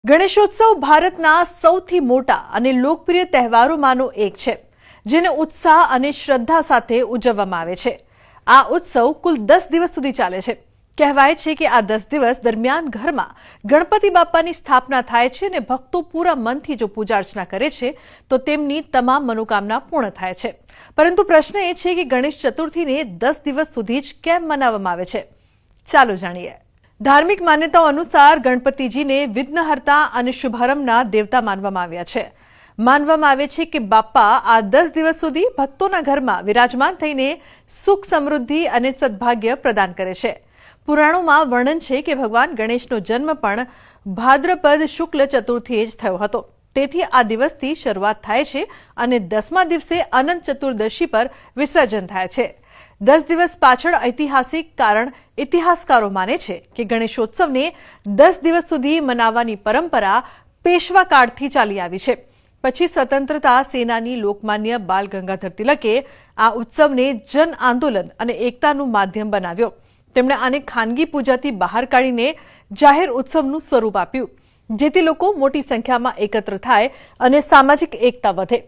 ગણેશોત્સવ ભારતના સૌથી મોટા અને લોકપ્રિય તહેવારોમાંનો એક છે, જેને ઉત્સાહ અને શ્રદ્ધા સાથે ઉજવવામાં આવે છે। આ ઉત્સવ કુલ 10 દિવસ સુધી ચાલે છે। કહેવાય છે કે આ 10 દિવસ દરમિયાન ઘરમાં ગણપતિ બાપાની સ્થાપના થાય છે અને ભક્તો પૂરા મનથી જો પૂજા અર્ચના કરે છે તો તેમની તમામ મનોકામના પૂર્ણ થાય છે। પરંતુ પ્રશ્ન એ છે કે ગણેશ ચતુર્થીને 10 દિવસ સુધી જ કેમ મનાવવામાં આવે છે? ચાલો જાણીએ। धार्मिक मान्यताओं अनुसार गणपति जी ने विघ्नहर्ता और शुभारंभना देवता मानवामां આવ્યા છે। માનવામાં આવે છે કે બાપા આ 10 દિવસ સુધી ભક્તોના ઘરમાં વિરાજમાન થઈને સુખ સમૃદ્ધિ અને સદભાગ્ય પ્રદાન કરે છે। પુરાણોમાં વર્ણન છે કે ભગવાન ગણેશનો જન્મ પણ ભાદ્રપદ શુક્લ ચતુર્થીએ જ થયો હતો। તેથી આ દિવસથી શરૂઆત થાય છે અને 10મા દિવસે અનંત ચતુર્દશી પર વિસર્જન થાય છે। 10 દિવસ પાછળ ઐતિહાસિક કારણ ઇતિહાસકારો માને છે કે ગણેશોત્સવને 10 દિવસ સુધી મનાવવાની પરંપરા પેશવા કાળથી ચાલી આવી છે। પછી સ્વતંત્રતા સેનાની લોકમાન્ય બાલ ગંગાધર તિલકે આ ઉત્સવને જન આંદોલન અને એકતાનું માધ્યમ બનાવ્યો। તેમણે આને ખાનગી પૂજાથી બહાર કાઢીને જાહેર ઉત્સવનું સ્વરૂપ આપ્યું, જેથી લોકો મોટી સંખ્યામાં એકત્ર થાય અને સામાજિક એકતા વધે।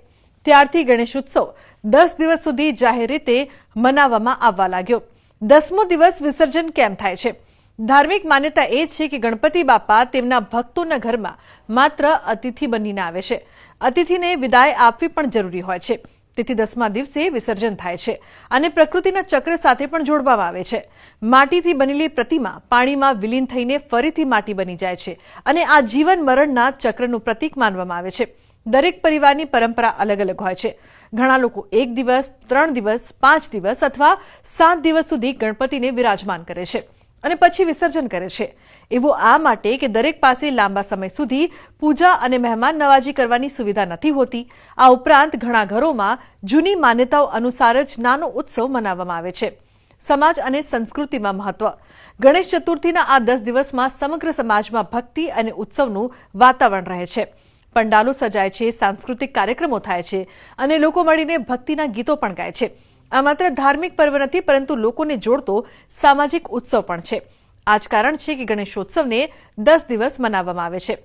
ત્યારથી ગણેશોત્સવ 10 દિવસ સુધી જાહેર રીતે મનાવવામાં આવવા લાગ્યો। 10મો દિવસ વિસર્જન કેમ થાય છે? ધાર્મિક માન્યતા એ છે કે ગણપતિ બાપા તેમના ભક્તોના ઘરમાં માત્ર અતિથિ બનીને આવે છે। અતિથિને વિદાય આપવી પણ જરૂરી હોય છે, તેથી 10મા દિવસે વિસર્જન થાય છે અને પ્રકૃતિના ચક્ર સાથે પણ જોડવામાં આવે છે। માટીથી બનેલી પ્રતિમા પાણીમાં વિલીન થઈને ફરીથી માટી બની જાય છે અને આ જીવન મરણના ચક્રનું પ્રતીક માનવામાં આવે છે। દરેક પરિવારની પરંપરા અલગ અલગ હોય છે। ઘણા લોકો 1 દિવસ, 3 દિવસ, 5 દિવસ અથવા 7 દિવસ સુધી ગણપતિને વિરાજમાન કરે છે અને પછી વિસર્જન કરે છે। એવું આ માટે કે દરેક પાસે લાંબા સમય સુધી પૂજા અને મહેમાન નવાજી કરવાની સુવિધા નથી હોતી। આ ઉપરાંત ઘણા ઘરોમાં જૂની માન્યતાઓ અનુસાર જ નાનો ઉત્સવ મનાવવામાં આવે છે। સમાજ અને સંસ્કૃતિમાં મહત્વ: ગણેશ ચતુર્થીના આ 10 દિવસમાં સમગ્ર સમાજમાં ભક્તિ અને ઉત્સવનું વાતાવરણ રહે છે। પંડાલો સજાય છે, સાંસ્કૃતિક કાર્યક્રમો થાય છે અને લોકો મળીને ભક્તિના ગીતો પણ ગાય છે। આ માત્ર ધાર્મિક પર્વ નથી, પરંતુ લોકોને જોડતો સામાજિક ઉત્સવ પણ છે। આ જ કારણ છે કે ગણેશોત્સવને 10 દિવસ મનાવવામાં આવે છે।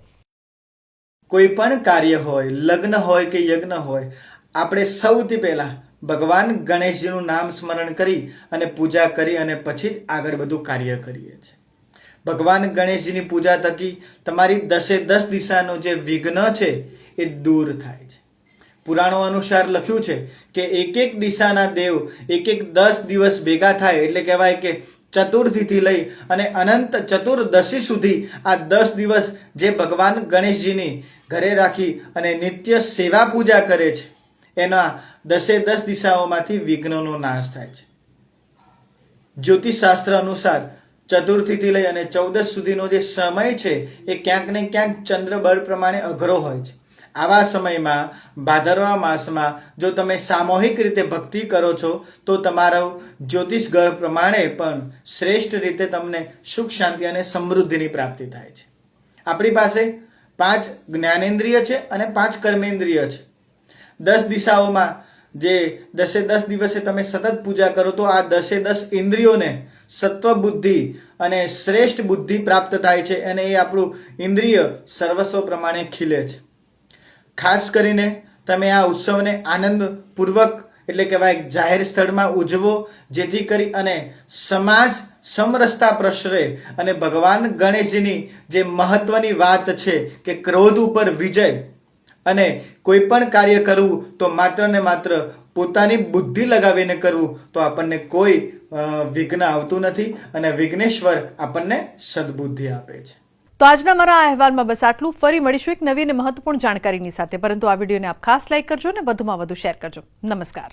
કોઈ પણ કાર્ય હોય, લગ્ન હોય કે યજ્ઞ હોય, આપણે સૌથી પહેલા ભગવાન ગણેશજીનું નામ સ્મરણ કરી અને પૂજા કરી અને પછી આગળ બધું કાર્ય કરીએ છીએ। ભગવાન ગણેશજીની પૂજા થકી તમારી 10 દિશાનો જે વિઘ્ન છે એ દૂર થાય છે। પુરાણો અનુસાર લખ્યું છે કે એક દિશાના દેવ એક 10 દિવસ ભેગા થાય એટલે કહેવાય કે ચતુર્થીથી લઈ અને અનંત ચતુર્દશી સુધી આ 10 દિવસ જે ભગવાન ગણેશજીની ઘરે રાખી અને નિત્ય સેવા પૂજા કરે છે, એના 10 દિશાઓમાંથી વિઘ્નોનો નાશ થાય છે। જ્યોતિષશાસ્ત્ર અનુસાર ચતુર્થીથી લઈ અને 14 સુધીનો જે સમય છે એ ક્યાંક ને ક્યાંક ચંદ્રબળ પ્રમાણે અઘરો હોય છે। આવા સમયમાં ભાદરવા માસમાં જો તમે સામૂહિક રીતે ભક્તિ કરો છો તો તમારો જ્યોતિષ ગ્રહ પ્રમાણે પણ શ્રેષ્ઠ રીતે તમને સુખ શાંતિ અને સમૃદ્ધિની પ્રાપ્તિ થાય છે। આપણી પાસે 5 જ્ઞાનેન્દ્રિય છે અને 5 કર્મેન્દ્રિય છે। 10 દિશાઓમાં જે 10 દિવસે તમે સતત પૂજા કરો તો આ 10 ઇન્દ્રિયોને સત્વ બુદ્ધિ અને શ્રેષ્ઠ બુદ્ધિ પ્રાપ્ત થાય છે અને એ આપણું ઇન્દ્રિય સર્વસ્વ પ્રમાણે ખીલે છે। ખાસ કરીને તમે આ ઉત્સવને આનંદપૂર્વક એટલે કહેવાય જાહેર સ્થળમાં ઉજવો, જેથી કરી અને સમાજ સમરસતા પ્રસરે અને ભગવાન ગણેશજીની જે મહત્વની વાત છે કે ક્રોધ ઉપર વિજય અને કોઈ પણ કાર્ય કરવું તો માત્ર ને માત્ર પોતાની બુદ્ધિ લગાવીને કરવું તો આપણને કોઈ વિઘ્ન આવતું નથી અને વિઘ્નેશ્વર આપણને સદબુદ્ધિ આપે છે। તો આજના મારા આ અહેવાલમાં બસ આટલું। ફરી મળીશું એક નવી અને મહત્વપૂર્ણ જાણકારીની સાથે, પરંતુ આ વિડીયોને આપ ખાસ લાઈક કરજો અને વધુમાં વધુ શેર કરજો। નમસ્કાર।